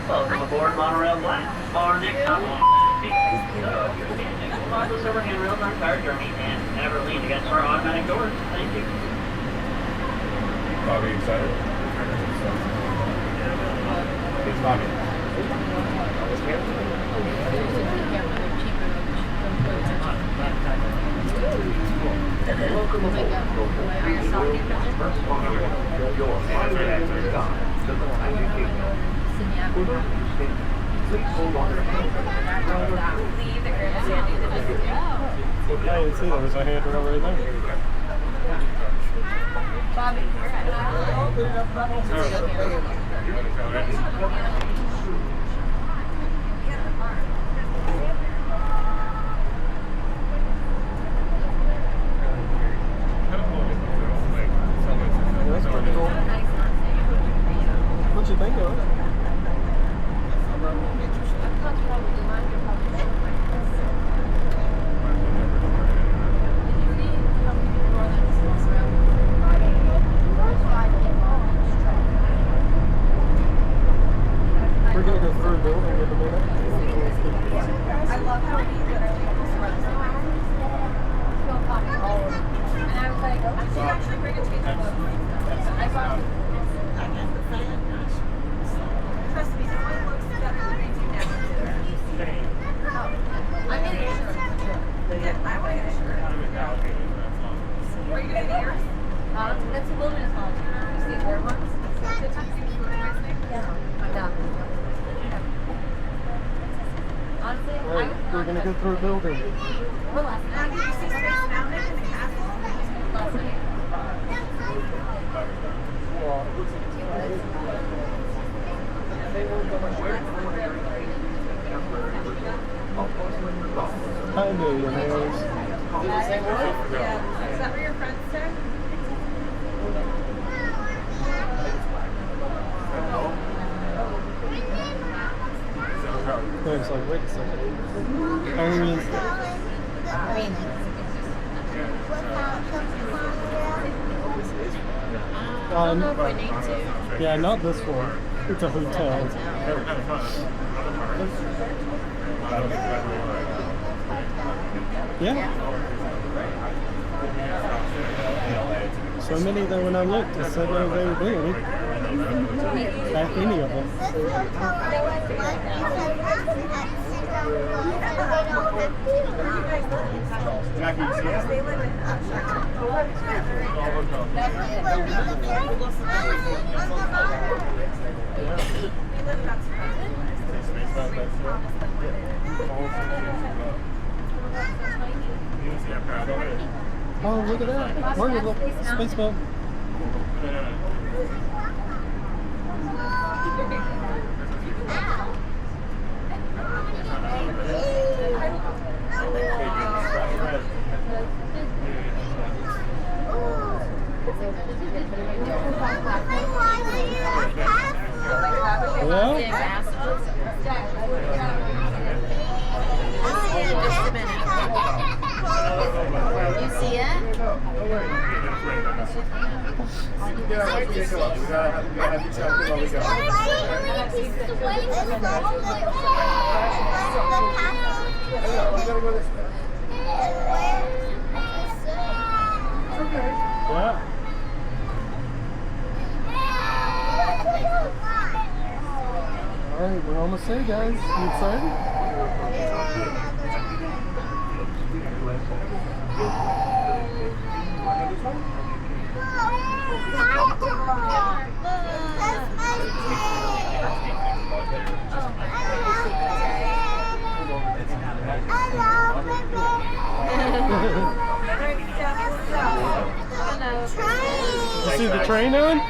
Welcome aboard Monorail Black. Our next stop on Lockless overhand rails on entire journey and never lean against our automatic doors. Thank you. Bobby, excited? It's Bobby. Welcome aboard. Your flight is gone to the Magic Kingdom. Please hold on. I didn't see there was a handrail right there. Bobby, What'd you think of it? We're gonna go through a building in a minute. I love how many that are like this run. And I was like, I should actually bring a taste of both. I thought, trust me, no one looks better than they do now. I'm getting a shirt. Yeah, I want to get a shirt. Are you gonna get yours? That's a wilderness hall. You see the board ones? The taxi wilderness thing? Yeah. I'm down. Honestly, Right, we're gonna go through a building. Relax. Now, did you see Space Mountain in the castle? Last night. Hi, millionaires. Yeah. Is that where your friends stay? I was like, wait a second. I mean, yeah, not this one. It's a hotel. Yeah. So many that when I looked, it said availability. At any of them. Jackie, you see us? They live in Oh, look at that. Margaret, look. Space boat. You see it? Yeah, I might take a look. We gotta have you check it while we go. We gotta go this way. Yeah. Alright, we're almost there, guys. You excited? You see the train on?